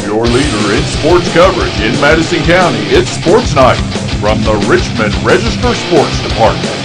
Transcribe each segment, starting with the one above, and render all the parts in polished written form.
your leader in sports coverage in Madison County. It's Sports Night from the Richmond Register Sports Department.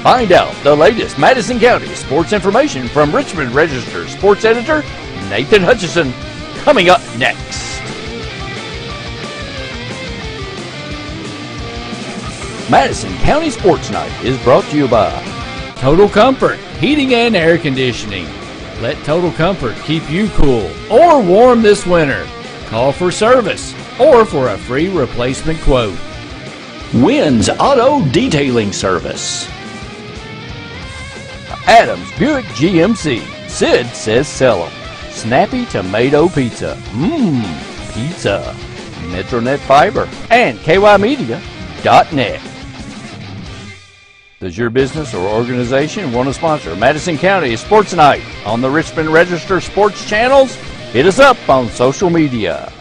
Find out the latest Madison County sports information from Richmond Register sports editor Nathan Hutchison, coming up next. Madison County Sports Night is brought to you by Total Comfort Heating and Air Conditioning. Let Total Comfort keep you cool or warm this winter. Call for service or for a free replacement quote. Wynn's Auto Detailing Service. Adams Buick GMC. Sid says sell 'em. Snappy Tomato Pizza. Pizza. Metronet Fiber. And KYmedia.net. Does your business or organization want to sponsor Madison County Sports Night on the Richmond Register Sports channels? Hit us up on social media.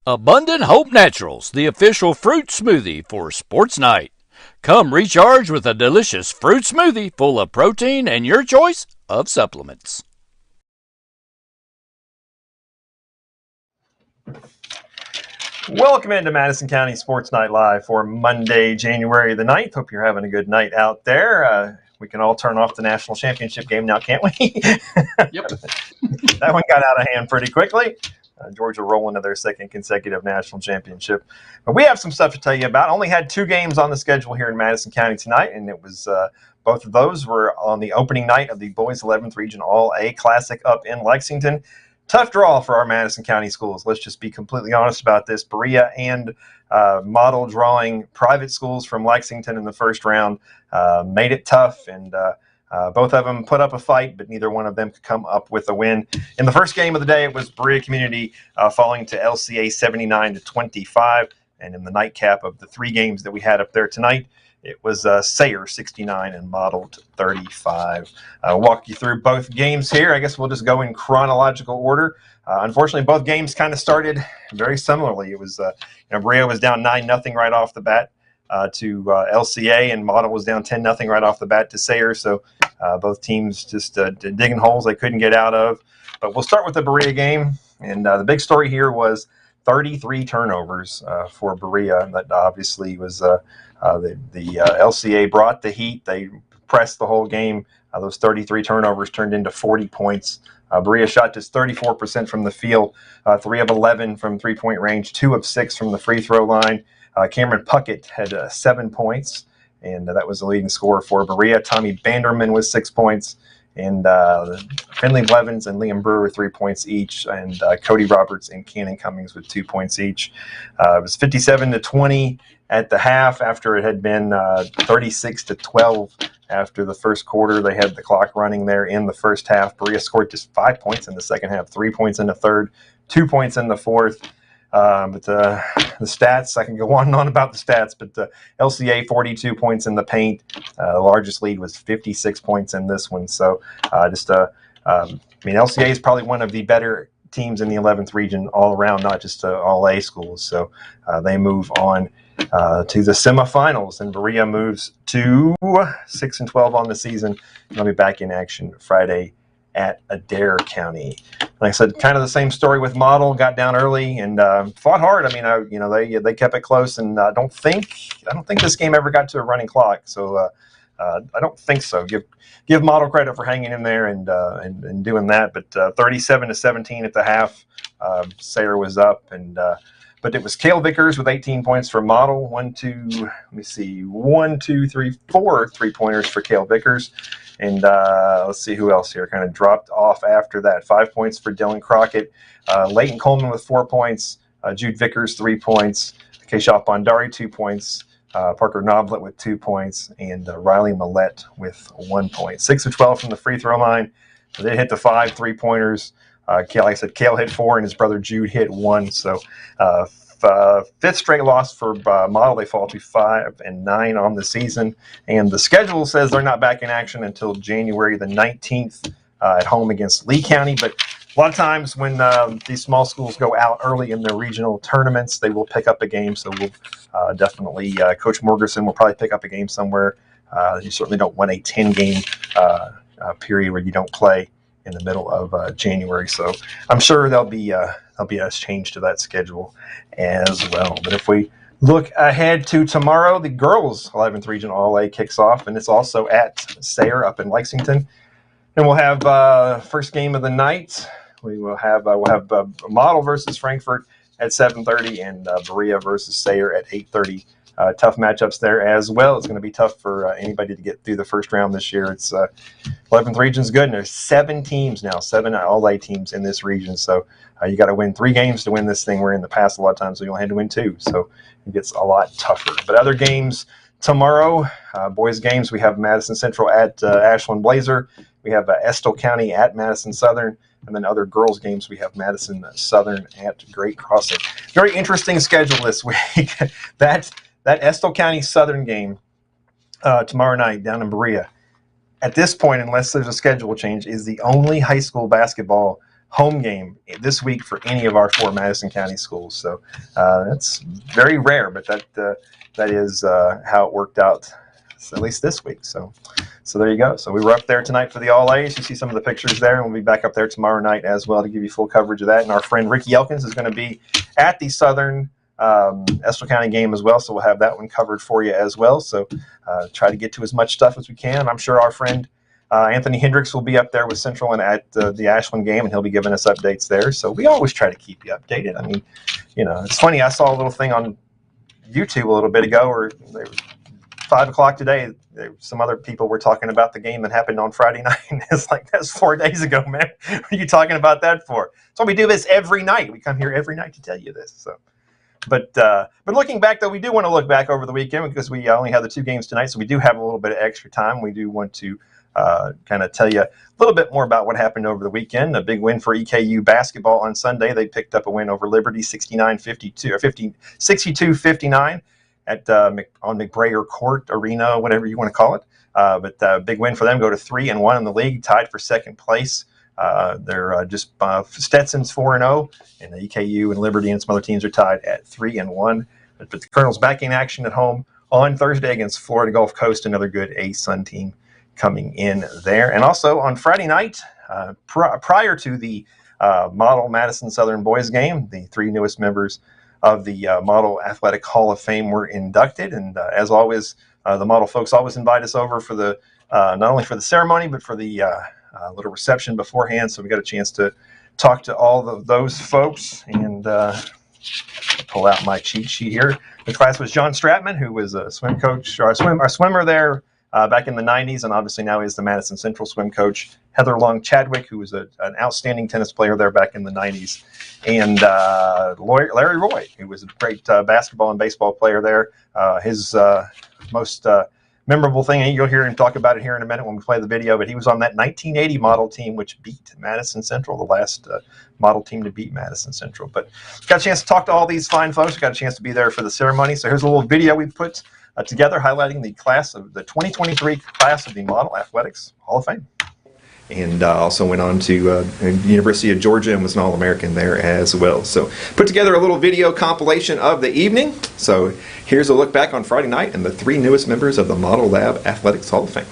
Abundant Hope Naturals, the official fruit smoothie for Sports Night. Come recharge with a delicious fruit smoothie full of protein and your choice of supplements. Welcome into Madison County Sports Night Live for Monday, January the 9th. Hope you're having a good night out there. We can all turn off the national championship game now, can't we? Yep. That one got out of hand pretty quickly. Georgia rolling to their second consecutive national championship. But we have some stuff to tell you about. Only had 2 games on the schedule here in Madison County tonight, and it was both of those were on the opening night of the Boys 11th Region All-A Classic up in Lexington. Tough draw for our Madison County schools. Let's just be completely honest about this. Berea and Model drawing private schools from Lexington in the first round made it tough, and both of them put up a fight, but neither one of them could come up with a win. In the first game of the day, it was Berea Community falling to LCA 79-25. And in the nightcap of the 3 games that we had up there tonight, it was Sayre 69 and Model 35. I'll walk you through both games here. I guess we'll just go in chronological order. Unfortunately, both games kind of started very similarly. It was Berea was down 9-0 right off the bat to LCA, and Model was down 10-0 right off the bat to Sayre. So both teams just digging holes they couldn't get out of. But we'll start with the Berea game, and the big story here was 33 turnovers for Berea. That obviously was the LCA brought the heat. They pressed the whole game. Those 33 turnovers turned into 40 points. Berea shot just 34% from the field, 3 of 11 from three-point range, 2 of 6 from the free throw line. Cameron Puckett had 7 points, and that was the leading scorer for Berea. Tommy Banderman with 6 points, and Finley Blevins and Liam Brewer 3 points each, and Cody Roberts and Cannon Cummings with 2 points each. It was 57-20 at the half after it had been 36-12 after the first quarter. They had the clock running there in the first half. Berea scored just 5 points in the second half, 3 points in the third, 2 points in the fourth. But the stats, I can go on and on about the stats, but the LCA 42 points in the paint. The largest lead was 56 points in this one. So LCA is probably one of the better teams in the 11th region all around, not just all A schools. So they move on to the semifinals, and Berea moves to 6-12 on the season. They'll be back in action Friday at Adair County. Like I said, kind of the same story with Model. Got down early and fought hard. I mean, they kept it close, and I don't think this game ever got to a running clock. So I don't think so. Give Model credit for hanging in there and doing that. But 37-17 at the half, Sayre was up, and but it was Cale Vickers with 18 points for Model. 4 3-pointers for Cale Vickers. And let's see who else here kind of dropped off after that. 5 points for Dylan Crockett. Leighton Coleman with 4 points. Jude Vickers, 3 points. Keshaw Bondari, 2 points. Parker Noblet with 2 points. And Riley Millette with 1 point. 6 of 12 from the free throw line. So they hit the 5 3-pointers. Like I said, Cale hit 4, and his brother Jude hit 1. So fifth straight loss for Model. They fall to 5-9 on the season, and the schedule says they're not back in action until January the 19th at home against Lee County. But a lot of times when these small schools go out early in their regional tournaments, they will pick up a game. So we'll definitely, Coach Morgerson will probably pick up a game somewhere. You certainly don't want a 10-game period where you don't play in the middle of January. So I'm sure there'll be a change to that schedule as well. But if we look ahead to tomorrow, the girls 11th Region All-A kicks off, and it's also at Sayre up in Lexington. And we'll have first game of the night. We'll have Model versus Frankfort at 7:30 and Berea versus Sayre at 8:30. Tough matchups there as well. It's going to be tough for anybody to get through the first round this year. It's 11th Region's good, and there's 7 teams now, 7 All-A teams in this region. So you got to win 3 games to win this thing. Where in the past, a lot of times we only had to win 2. So it gets a lot tougher. But other games tomorrow, boys games, we have Madison Central at Ashland Blazer. We have Estill County at Madison Southern. And then other girls games, we have Madison Southern at Great Crossing. Very interesting schedule this week. That Estill County Southern game tomorrow night down in Berea, at this point, unless there's a schedule change, is the only high school basketball home game this week for any of our 4 Madison County schools. So that's very rare, but that is how it worked out, at least this week. So there you go. So we were up there tonight for the All-A's. You see some of the pictures there, and we'll be back up there tomorrow night as well to give you full coverage of that. And our friend Ricky Elkins is going to be at the Southern Estill County game as well, so we'll have that one covered for you as well. So try to get to as much stuff as we can. I'm sure our friend Anthony Hendricks will be up there with Central and at the Ashland game, and he'll be giving us updates there. So we always try to keep you updated. I mean, it's funny. I saw a little thing on YouTube a little bit ago where they were 5 o'clock today. Some other people were talking about the game that happened on Friday night. It's like, that's 4 days ago, man. What are you talking about that for? So we do this every night. We come here every night to tell you this. So. But looking back, though, we do want to look back over the weekend because we only have the 2 games tonight, so we do have a little bit of extra time. We do want to kind of tell you a little bit more about what happened over the weekend. A big win for EKU basketball on Sunday. They picked up a win over Liberty, 69-52 or 62-59 at on McBrayer Court Arena, whatever you want to call it. But big win for them. Go to 3-1 in the league, tied for second place. They're just Stetson's 4-0, and the EKU and Liberty and some other teams are tied at 3-1. But the Colonels back in action at home on Thursday against Florida Gulf Coast, another good A-Sun team coming in there. And also on Friday night, prior to the Model Madison Southern boys game, the 3 newest members of the Model Athletic Hall of Fame were inducted. And as always, the Model folks always invite us over for the not only for the ceremony, but for the little reception beforehand. So we got a chance to talk to all of those folks, and pull out my cheat sheet here. The class was John Stratman, who was a swim coach, or a swimmer there back in the 90s, and obviously now is the Madison Central swim coach. Heather Long Chadwick, who was an outstanding tennis player there back in the 90s, and Larry Roy, who was a great basketball and baseball player there. His most memorable thing, and you'll hear him talk about it here in a minute when we play the video, but he was on that 1980 model team which beat Madison Central, the last model team to beat Madison Central. But got a chance to talk to all these fine folks. Got a chance to be there for the ceremony. So here's a little video we put together highlighting the class of the 2023 class of the Model Athletics Hall of Fame. And also went on to University of Georgia and was an All-American there as well. So put together a little video compilation of the evening. So here's a look back on Friday night and the 3 newest members of the Model Lab Athletics Hall of Fame.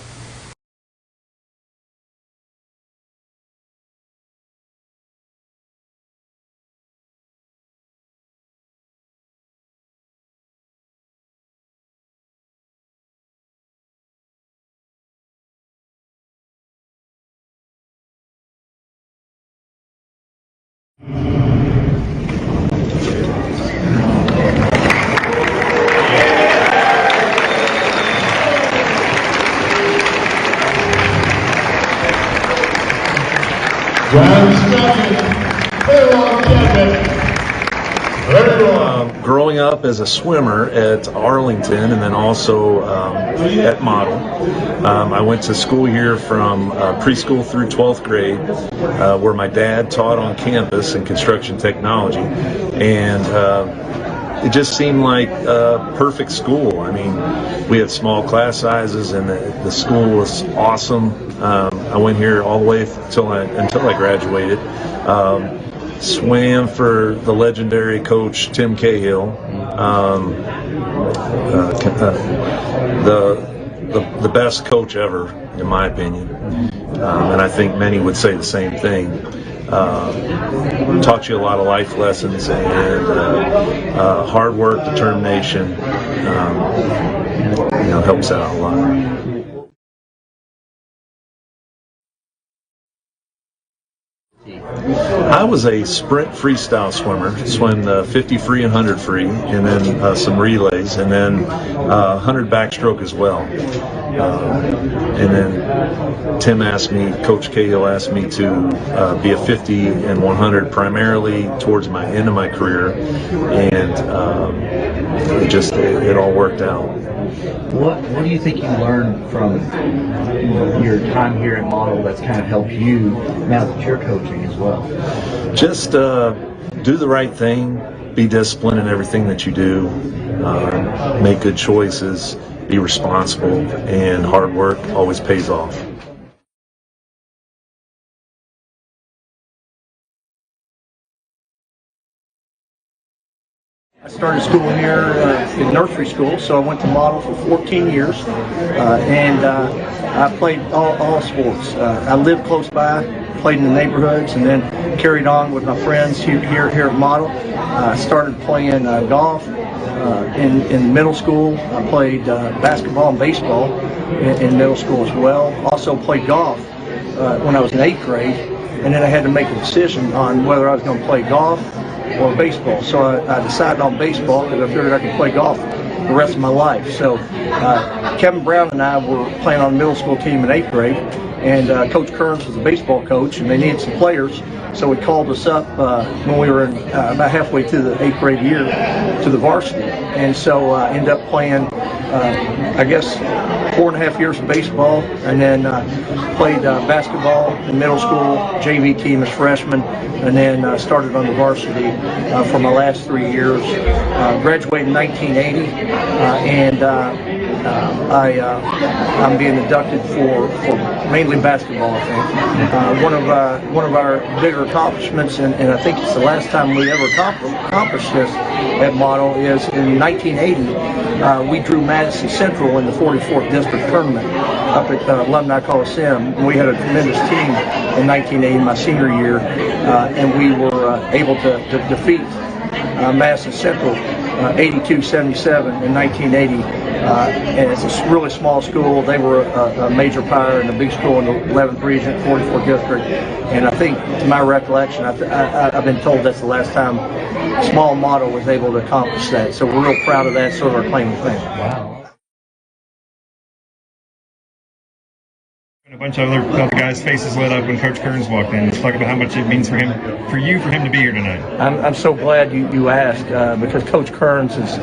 Growing up as a swimmer at Arlington and then also at Model, I went to school here from preschool through 12th grade, where my dad taught on campus in construction technology. And it just seemed like a perfect school. I mean, we had small class sizes, and the school was awesome. I went here all the way until I graduated. Swam for the legendary coach Tim Cahill. The best coach ever, in my opinion, and I think many would say the same thing. Taught you a lot of life lessons, and hard work, determination, helps out a lot. I was a sprint freestyle swimmer, swam the 50 free and 100 free, and then some relays, and then 100 backstroke as well. And then Coach Cahill asked me to be a 50 and 100 primarily towards my end of my career, and it all worked out. What do you think you learned from your time here at Model that's kind of helped you now that you're coaching as well? Just do the right thing, be disciplined in everything that you do, make good choices, be responsible, and hard work always pays off. I started school here in nursery school, so I went to Model for 14 years, and I played all sports. I lived close by, played in the neighborhoods, and then carried on with my friends here at Model. I started playing golf in middle school. I played basketball and baseball in middle school as well. Also played golf when I was in 8th grade, and then I had to make a decision on whether I was going to play golf or baseball. So I decided on baseball because I figured I could play golf the rest of my life. So Kevin Brown and I were playing on the middle school team in 8th grade, and Coach Kearns was the baseball coach, and they needed some players. So he called us up when we were about halfway through the 8th grade year to the varsity. And so I ended up playing, 4.5 years of baseball, and then played basketball in middle school, JV team as freshman, and then started on the varsity for my last 3 years. Graduated in 1980, and I'm being inducted for mainly basketball, I think. One of our bigger accomplishments, and I think it's the last time we ever accomplished this at Model, is in 1980 we drew Madison Central in the 44th District Tournament up at Alumni Coliseum. And we had a tremendous team in 1980, my senior year, and we were able to defeat Madison Central 82-77 in 1980, and it's a really small school. They were a major power in a big school in the 11th region, 44th district, and I think, to my recollection, I've been told that's the last time small Model was able to accomplish that. So we're real proud of that, sort of our claim to fame. Wow. A bunch of other guys' faces lit up when Coach Kearns walked in. Let's talk about how much it means for him to be here tonight. I'm so glad you asked, because Coach Kearns is,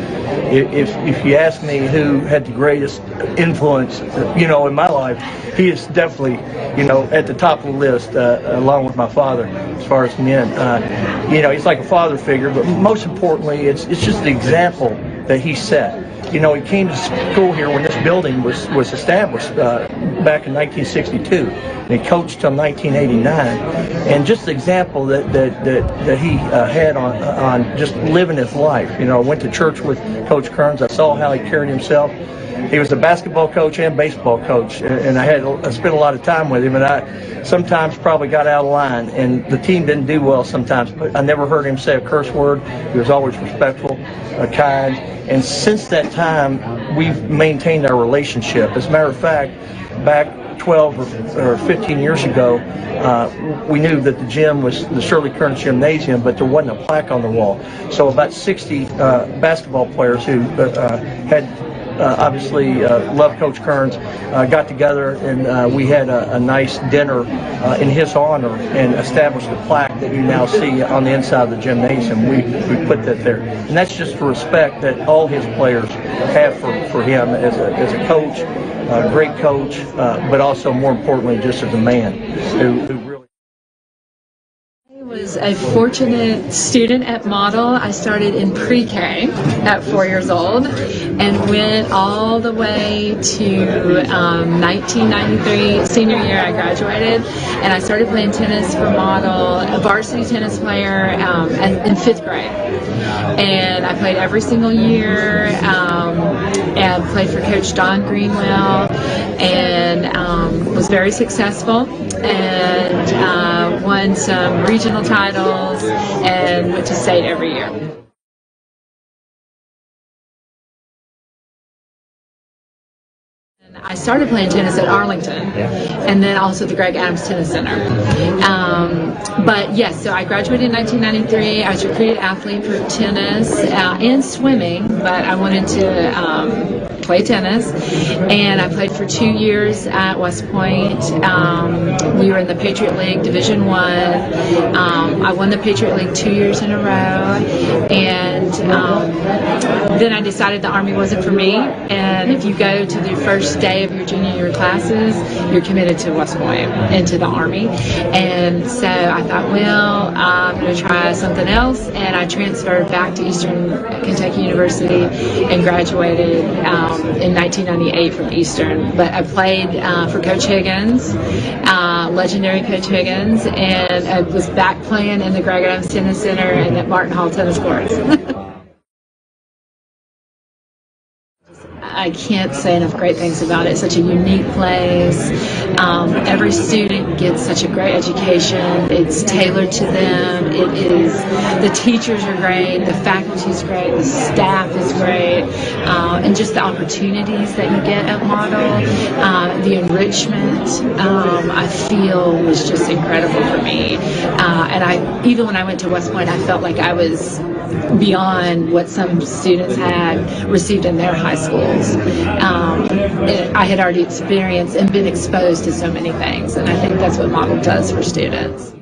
if you ask me who had the greatest influence, in my life, he is definitely, at the top of the list, along with my father, as far as men. He's like a father figure, but most importantly, it's just the example that he set. He came to school here when this building was established back in 1962, and he coached till 1989. And just the example that he had on just living his life. I went to church with Coach Kearns. I saw how he carried himself. He was a basketball coach and baseball coach, and I spent a lot of time with him, and I sometimes probably got out of line, and the team didn't do well sometimes, but I never heard him say a curse word. He was always respectful, kind, and since that time, we've maintained our relationship. As a matter of fact, back 12 or 15 years ago, we knew that the gym was the Shirley Kearns Gymnasium, but there wasn't a plaque on the wall. So about 60 basketball players who had obviously loved Coach Kearns got together, and we had a nice dinner in his honor and established a plaque that you now see on the inside of the gymnasium. We put that there, and that's just for respect that all his players have for him as a coach, a great coach, but also more importantly just as a man who really. He was was a fortunate student at Model. I started in pre-K at 4 years old and went all the way to 1993, senior year I graduated, and I started playing tennis for Model, a varsity tennis player in 5th grade. And I played every single year, and played for Coach Don Greenwell, and was very successful, and won some regional titles, and went to state every year. I started playing tennis at Arlington, and then also the Greg Adams Tennis Center. But yes, so I graduated in 1993. I was a recruited athlete for tennis and swimming, but I wanted to play tennis, and I played for 2 years at West Point. We were in the Patriot League Division I. I won the Patriot League 2 years in a row, and then I decided the Army wasn't for me. And if you go to the first day of your junior year classes, you're committed to West Point and to the Army. And so I thought, well, I'm going to try something else, and I transferred back to Eastern Kentucky University and graduated in 1998 from Eastern. But I played for Coach Higgins, legendary Coach Higgins, and I was back playing in the Greg Adams Tennis Center and at Martin Hall tennis courts. I can't say enough great things about it. It's such a unique place. Every student gets such a great education. It's tailored to them. The teachers are great. The faculty is great. The staff is great. And just the opportunities that you get at Model, the enrichment, I feel was just incredible for me. And even when I went to West Point, I felt like I was beyond what some students had received in their high schools. I had already experienced and been exposed to so many things, and I think that's what Model does for students.